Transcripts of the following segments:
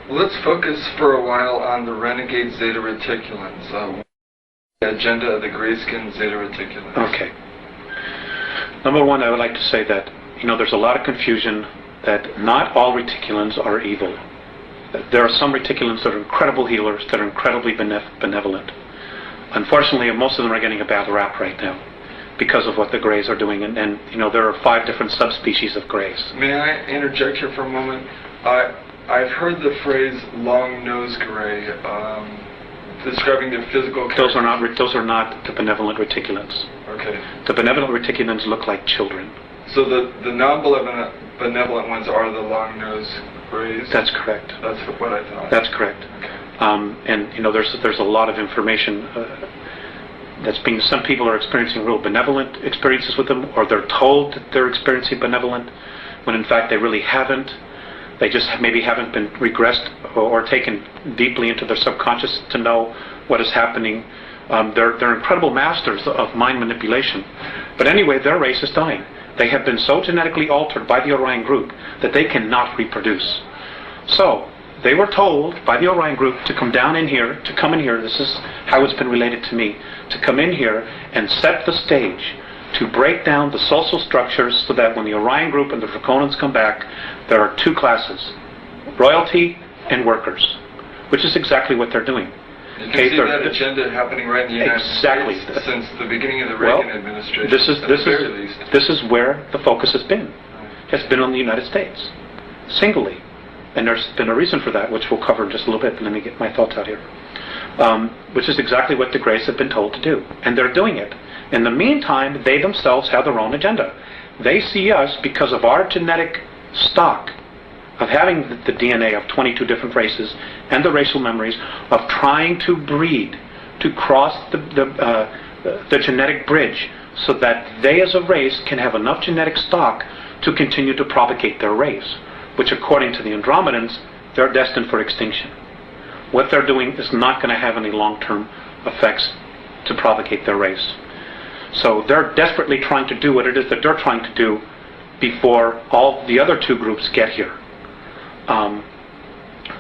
Well, let's focus for a while on the renegade Zeta Reticulans. The agenda of the gray-skinned Zeta Reticulans. Okay. Number one, I would like to say that, there's a lot of confusion that not all reticulans are evil. There are some reticulans that are incredible healers, that are incredibly benevolent. Unfortunately, most of them are getting a bad rap right now because of what the Greys are doing. And there are 5 different subspecies of Greys. May I interject here for a moment? I've heard the phrase long-nosed Grey describing their physical characteristics. Those are not the benevolent reticulans. Okay. The benevolent reticulans look like children. So the non-benevolent ones are the long-nosed Greys? That's correct. That's what I thought. That's correct. Okay. And there's a lot of information that's being. Some people are experiencing real benevolent experiences with them, or they're told that they're experiencing benevolent, when in fact they really haven't. They just maybe haven't been regressed or taken deeply into their subconscious to know what is happening. They're incredible masters of mind manipulation. But anyway, their race is dying. They have been so genetically altered by the Orion group that they cannot reproduce. So they were told by the Orion group to come in here, this is how it's been related to me, to come in here and set the stage to break down the social structures so that when the Orion group and the Draconans come back, there are 2 classes, royalty and workers, which is exactly what they're doing. You can see that agenda happening right in the United States since the beginning of the Reagan administration. This is where the focus has been. It's been on the United States, singly. And there's been a reason for that, which we'll cover in just a little bit, but let me get my thoughts out here. Which is exactly what the Greys have been told to do. And they're doing it. In the meantime, they themselves have their own agenda. They see us, because of our genetic stock, of having the DNA of 22 different races and the racial memories, of trying to breed, to cross the genetic bridge so that they as a race can have enough genetic stock to continue to propagate their race, which according to the Andromedans, they're destined for extinction. What they're doing is not going to have any long-term effects to propagate their race. So they're desperately trying to do what it is that they're trying to do before all the other 2 groups get here.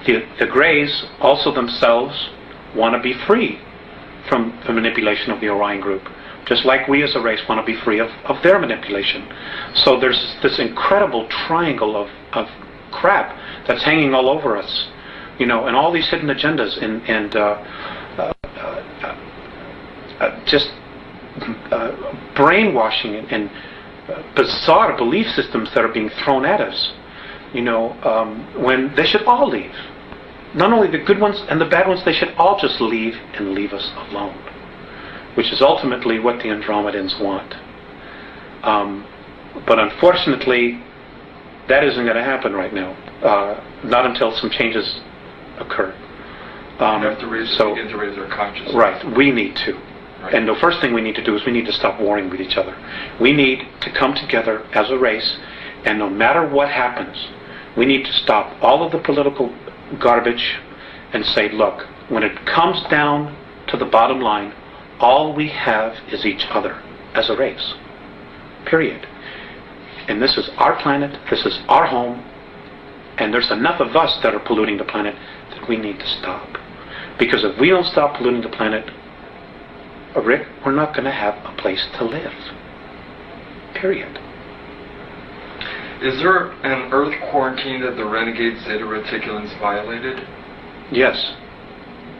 The Greys also themselves want to be free from the manipulation of the Orion group, just like we as a race want to be free of their manipulation. So there's this incredible triangle of crap that's hanging all over us, and all these hidden agendas and just brainwashing and bizarre belief systems that are being thrown at us, when they should all leave. Not only the good ones and the bad ones, they should all just leave and leave us alone, which is ultimately what the Andromedans want. But unfortunately, that isn't going to happen right now, not until some changes occur. We have to begin to raise our consciousness. Right, we need to. Right. And the first thing we need to do is we need to stop warring with each other. We need to come together as a race, and no matter what happens, we need to stop all of the political garbage and say, look, when it comes down to the bottom line, all we have is each other as a race. Period. And this is our planet, this is our home, and there's enough of us that are polluting the planet that we need to stop. Because if we don't stop polluting the planet, Rick, we're not going to have a place to live. Period. Is there an Earth quarantine that the renegade Zeta Reticulans violated? Yes.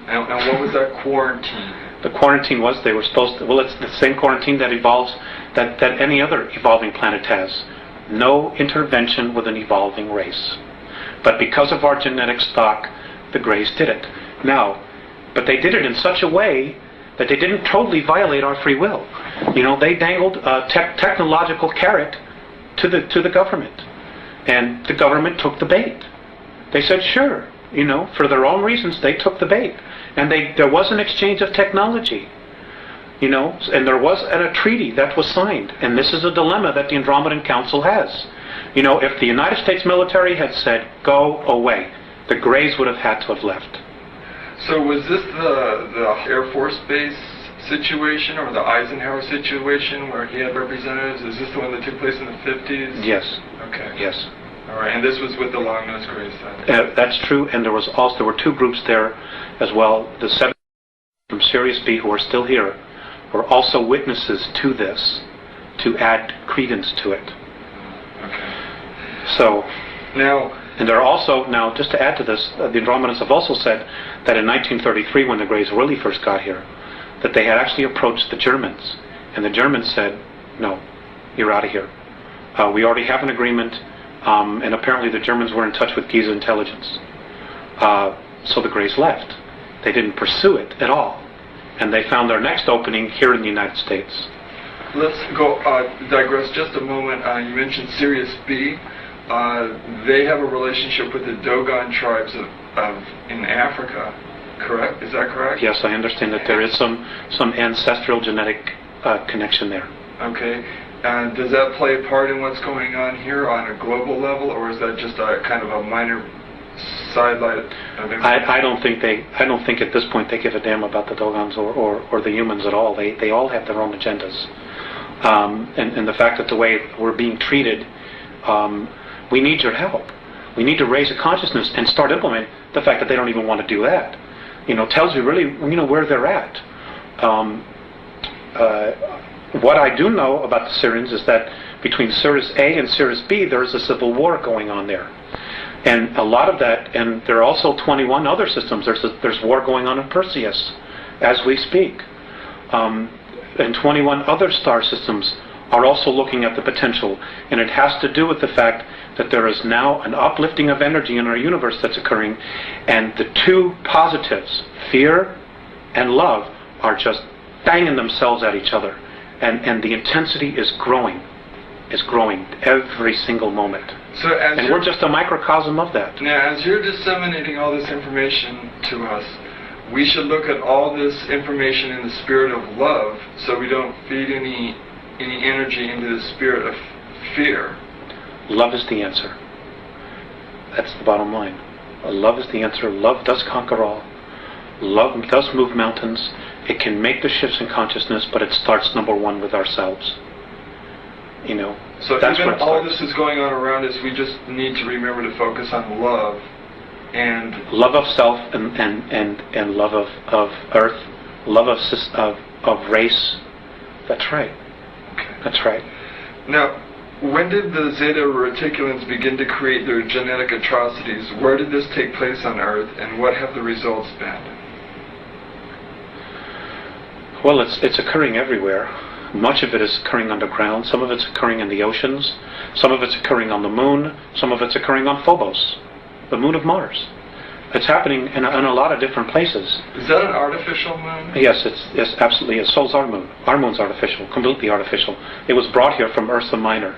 And what was that quarantine? The quarantine was they were supposed to, well, it's the same quarantine that evolves, that any other evolving planet has. No intervention with an evolving race. But because of our genetic stock, the Greys did it. Now, but they did it in such a way that they didn't totally violate our free will. They dangled a technological carrot to the government, and the government took the bait. They said, sure, for their own reasons, they took the bait, and there was an exchange of technology, and there was a treaty that was signed, and this is a dilemma that the Andromedan Council has. If the United States military had said, go away, the Greys would have had to have left. So was this the Air Force Base situation or the Eisenhower situation where he had representatives? Is this the one that took place in the 50s? Yes. Okay. Yes. All right, and this was with the long-nosed grays then? That's true, and there were two groups there as well. The 7 from Sirius B, who are still here, were also witnesses to this, to add credence to it. Okay. So, now, and there are also, now just to add to this, the Andromedans have also said that in 1933, when the Greys really first got here, that they had actually approached the Germans, and the Germans said, no, you're out of here. We already have an agreement, and apparently the Germans were in touch with Giza intelligence. So the Greys left. They didn't pursue it at all. And they found their next opening here in the United States. Let's go digress just a moment. You mentioned Sirius B. They have a relationship with the Dogon tribes in Africa, correct? Is that correct? Yes, I understand that there is some ancestral genetic connection there. Okay. And does that play a part in what's going on here on a global level, or is that just a kind of a minor sidelight of information? I don't think at this point they give a damn about the Dogons or the humans at all. They all have their own agendas. And the fact that the way we're being treated, we need your help. We need to raise a consciousness and start implementing. The fact that they don't even want to do that, tells you really, where they're at. What I do know about the Syrians is that between Sirius A and Sirius B, there is a civil war going on there. And a lot of that, and there are also 21 other systems. There's war going on in Perseus as we speak. And 21 other star systems are also looking at the potential. And it has to do with the fact that there is now an uplifting of energy in our universe that's occurring. And the two positives, fear and love, are just banging themselves at each other. And the intensity is growing. It's growing every single moment. And we're just a microcosm of that. Now, as you're disseminating all this information to us, we should look at all this information in the spirit of love, so we don't feed any energy into the spirit of fear. Love is the answer. That's the bottom line. Love is the answer. Love does conquer all. Love does move mountains. It can make the shifts in consciousness, but it starts, number one, with ourselves. So that's even where it all starts. this is going on around us, we just need to remember to focus on love and love of self and love of earth, love of race. That's right. Okay. That's right. Now, when did the Zeta Reticulans begin to create their genetic atrocities? Where did this take place on Earth, and what have the results been? Well, it's occurring everywhere. Much of it is occurring underground. Some of it's occurring in the oceans. Some of it's occurring on the moon. Some of it's occurring on Phobos, the moon of Mars. It's happening in a lot of different places. Is that an artificial moon? Yes, it's absolutely. So's our moon. Our moon's artificial, completely artificial. It was brought here from Ursa Minor,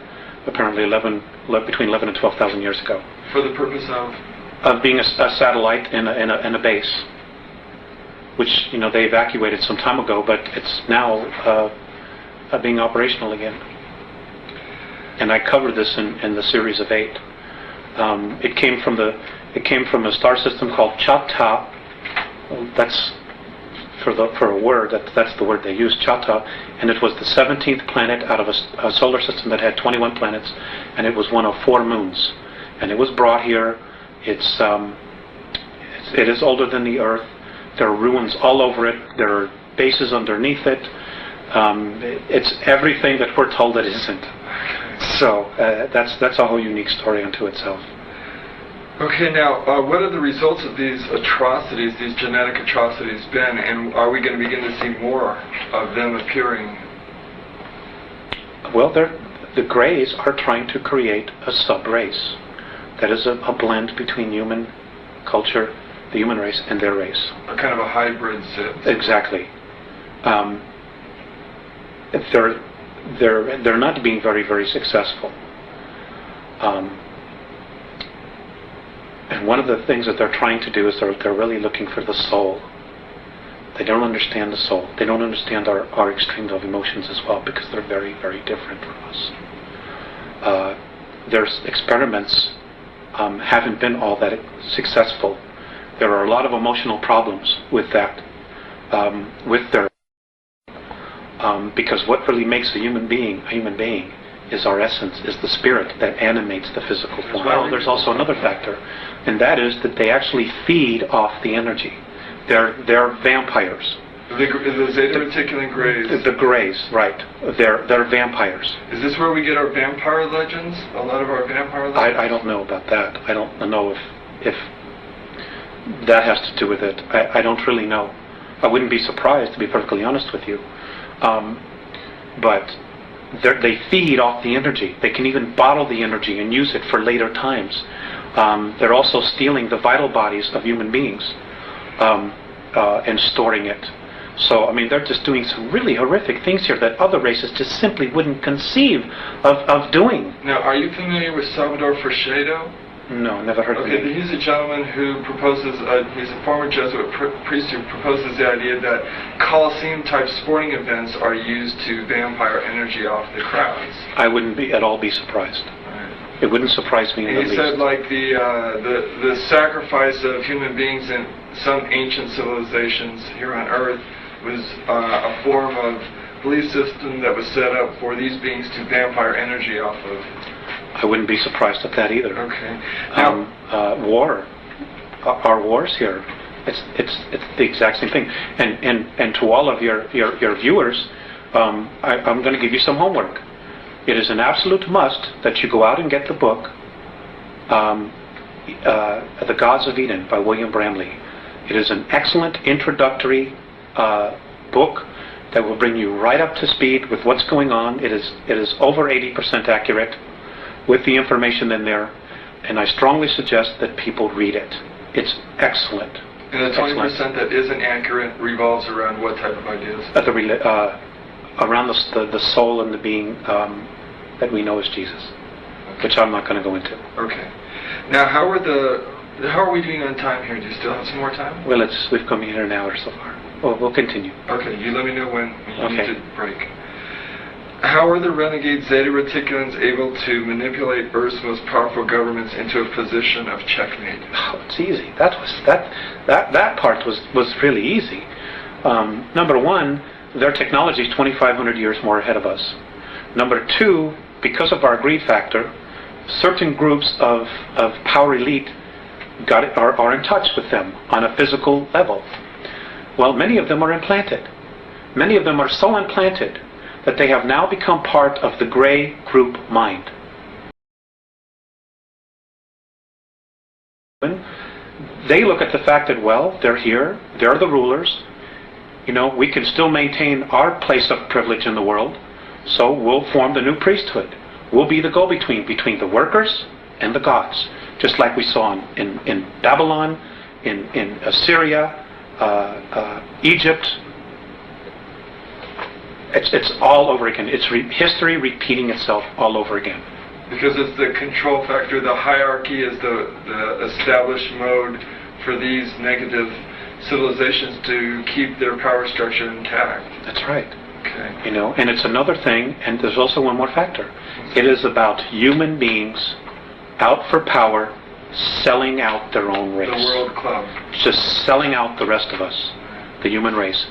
apparently between 11 and 12,000 years ago. For the purpose of? Of being a satellite in a base, which they evacuated some time ago, but it's now being operational again. And I covered this in the series of 8. It came from a star system called Chata. That's for a word. That's the word they use, Chata. And it was the 17th planet out of a solar system that had 21 planets, and it was one of 4 moons. And it was brought here. It is older than the Earth. There are ruins all over it. There are bases underneath it. It's everything that we're told it isn't. So that's a whole unique story unto itself. Okay, now, what are the results of these atrocities, these genetic atrocities been, and are we going to begin to see more of them appearing? Well, the Greys are trying to create a sub-race that is a blend between human culture, the human race, and their race. A kind of a hybrid Zeta. Exactly. They're not being very, very successful. And one of the things that they're trying to do is they're really looking for the soul. They don't understand the soul. They don't understand our extremes of emotions as well, because they're very, very different from us. Their experiments haven't been all that successful. There are a lot of emotional problems with that, with their because what really makes a human being is our essence, is the spirit that animates the physical form. Well, there's also another factor, and that is that they actually feed off the energy. They're vampires. The Zeta Reticulan Greys. The Greys, right. They're vampires. Is this where we get our vampire legends? A lot of our vampire legends? I don't know about that. I don't know if that has to do with it. I don't really know. I wouldn't be surprised, to be perfectly honest with you. But they feed off the energy. They can even bottle the energy and use it for later times. They're also stealing the vital bodies of human beings and storing it. So, I mean, they're just doing some really horrific things here that other races just simply wouldn't conceive of doing. Now, are you familiar with Salvador Fresedo? No, never heard of him. Okay, he's a gentleman who proposes, he's a former Jesuit priest who proposes the idea that Colosseum-type sporting events are used to vampire energy off the crowds. I wouldn't at all be surprised. Right. It wouldn't surprise me in the least. He said, like, the sacrifice of human beings in some ancient civilizations here on Earth was a form of belief system that was set up for these beings to vampire energy off of. I wouldn't be surprised at that either. Okay. Now, our wars here, it's the exact same thing. And to all of your viewers, I'm going to give you some homework. It is an absolute must that you go out and get the book, The Gods of Eden by William Bramley. It is an excellent introductory book that will bring you right up to speed with what's going on. It is over 80% accurate with the information in there, and I strongly suggest that people read it. It's excellent. And the 20% that isn't accurate revolves around what type of ideas? Around the soul and the being that we know as Jesus, okay, which I'm not going to go into. Okay. Now, how are we doing on time here? Do you still have some more time? Well, we've come here an hour so far. We'll continue. Okay, you let me know when you need to break. How are the renegade Zeta Reticulans able to manipulate Earth's most powerful governments into a position of checkmate? Oh, it's easy. That part was really easy. Number one, their technology is 2,500 years more ahead of us. Number two, because of our greed factor, certain groups of power elite are in touch with them on a physical level. Well, many of them are implanted. Many of them are so implanted that they have now become part of the gray group mind. They look at the fact that, well, they're here, they're the rulers, we can still maintain our place of privilege in the world, so we'll form the new priesthood. We'll be the go-between between the workers and the gods, just like we saw in Babylon, in Assyria, Egypt. It's all over again. It's history repeating itself all over again. Because it's the control factor. The hierarchy is the established mode for these negative civilizations to keep their power structure intact. That's right. Okay. And it's another thing, and there's also one more factor. It is about human beings out for power, selling out their own race. The World Club. Just selling out the rest of us, the human race,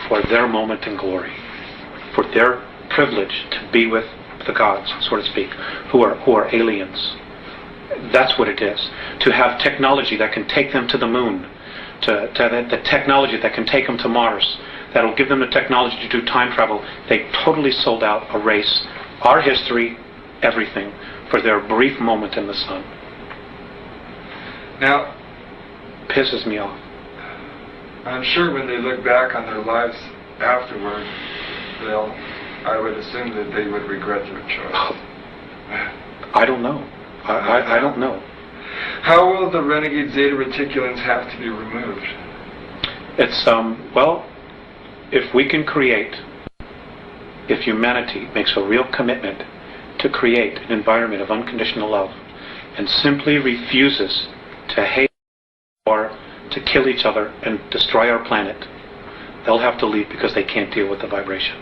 for their moment in glory, for their privilege to be with the gods, so to speak, who are aliens. That's what it is. To have technology that can take them to the moon, to have the technology that can take them to Mars, that'll give them the technology to do time travel. They totally sold out a race, our history, everything, for their brief moment in the sun. Now, pisses me off. I'm sure when they look back on their lives afterward, I would assume that they would regret their choice. I don't know. I don't know. How will the renegade Zeta Reticulans have to be removed? It's, if we can create, if humanity makes a real commitment to create an environment of unconditional love and simply refuses to hate or to kill each other and destroy our planet, they'll have to leave because they can't deal with the vibration.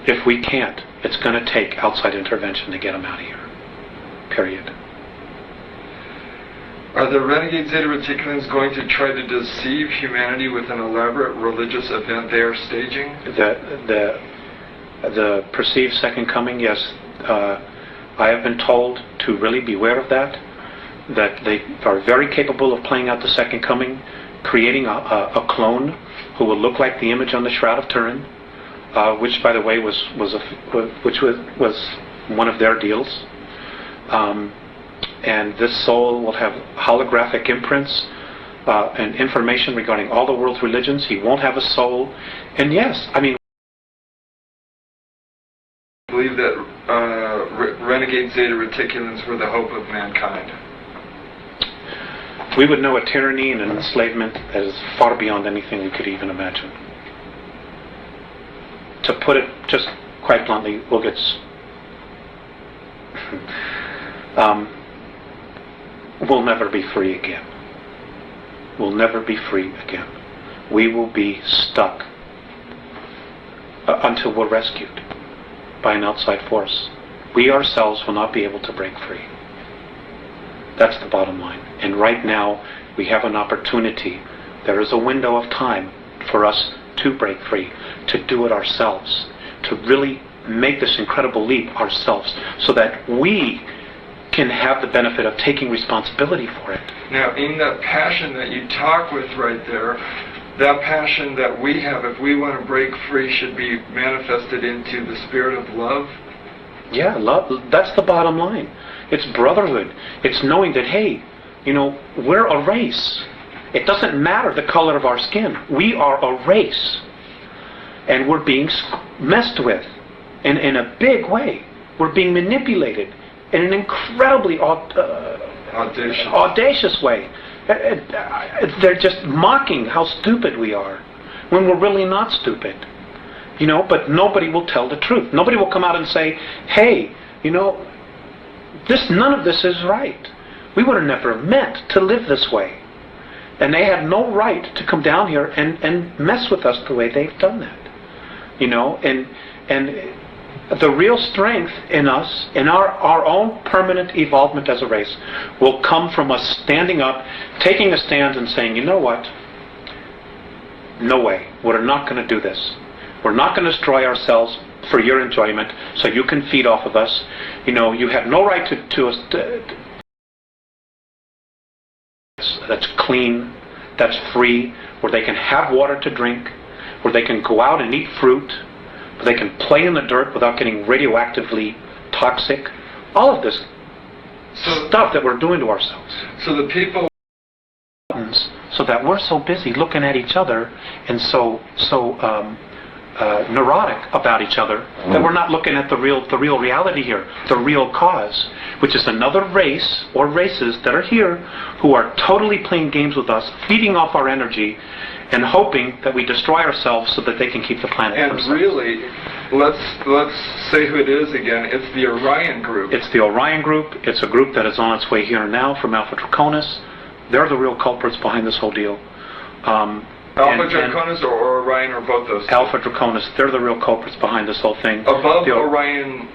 If we can't, it's going to take outside intervention to get them out of here. Period. Are the renegade Zeta Reticulans going to try to deceive humanity with an elaborate religious event they are staging? The perceived second coming, yes, I have been told to really beware of that they are very capable of playing out the second coming, creating a clone who will look like the image on the Shroud of Turin, which, by the way, was one of their deals. And this soul will have holographic imprints and information regarding all the world's religions. He won't have a soul. And yes, I mean, I believe that renegade Zeta Reticulans were the hope of mankind. We would know a tyranny and an enslavement that is far beyond anything we could even imagine. To put it just quite bluntly, we'll get we'll never be free again. We'll never be free again. We will be stuck until we're rescued by an outside force. We ourselves will not be able to break free. That's the bottom line. And right now, we have an opportunity. There is a window of time for us to break free, to do it ourselves, to really make this incredible leap ourselves, so that we can have the benefit of taking responsibility for it. Now, in that passion that you talk with right there, that passion that we have, if we want to break free, should be manifested into the spirit of love. Yeah, love. That's the bottom line. It's brotherhood. It's knowing that, hey, we're a race. It doesn't matter the color of our skin. We are a race. And we're being messed with in a big way. We're being manipulated in an incredibly audacious way. They're just mocking how stupid we are when we're really not stupid. But nobody will tell the truth. Nobody will come out and say, hey, none of this is right. We were never meant to live this way. And they have no right to come down here and mess with us the way they've done that. And the real strength in us, in our own permanent evolvement as a race, will come from us standing up, taking a stand and saying, you know what? No way. We're not going to do this. We're not going to destroy ourselves for your enjoyment so you can feed off of us. You have no right to us. That's clean, that's free, where they can have water to drink, where they can go out and eat fruit, where they can play in the dirt without getting radioactively toxic. All of this stuff that we're doing to ourselves. So the people... So that we're so busy looking at each other and so neurotic about each other that we're not looking at the real reality here, the real cause, which is another race or races that are here who are totally playing games with us, feeding off our energy and hoping that we destroy ourselves so that they can keep the planet and themselves. Really, let's say who it is again. It's the Orion group. It's the Orion group. It's a group that is on its way here now from Alpha Draconis. They're the real culprits behind this whole deal. Alpha Draconis or Orion, or both those two? Alpha Draconis, they're the real culprits behind this whole thing. Above the Orion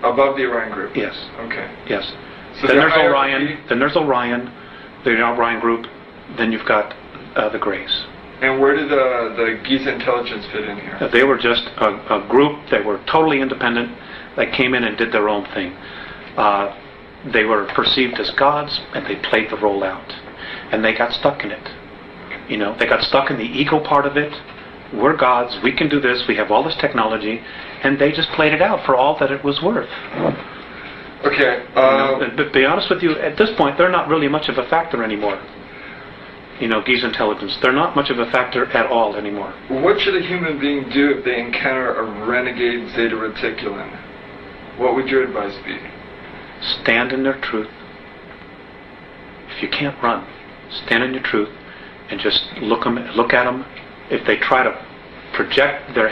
group? Yes. Okay. Yes. So then there's Orion, the Orion group, then you've got the Greys. And where did the Giza intelligence fit in here? They were just a group. They were totally independent. They came in and did their own thing. They were perceived as gods, and they played the role out. And they got stuck in it. They got stuck in the ego part of it. We're gods. We can do this. We have all this technology. And they just played it out for all that it was worth. Okay. But to be honest with you, at this point, they're not really much of a factor anymore. Giza intelligence. They're not much of a factor at all anymore. What should a human being do if they encounter a renegade Zeta Reticulan? What would your advice be? Stand in their truth. If you can't run, stand in your truth and just look at them. If they try to project their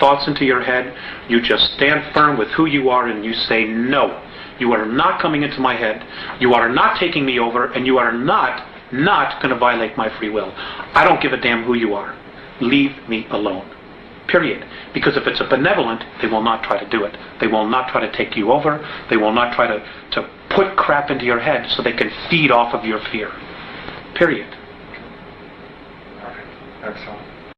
thoughts into your head, you just stand firm with who you are and you say, no, you are not coming into my head. You are not taking me over, and you are not going to violate my free will. I don't give a damn who you are. Leave me alone. Period. Because if it's a benevolent, they will not try to do it. They will not try to take you over. They will not try to put crap into your head so they can feed off of your fear. Period.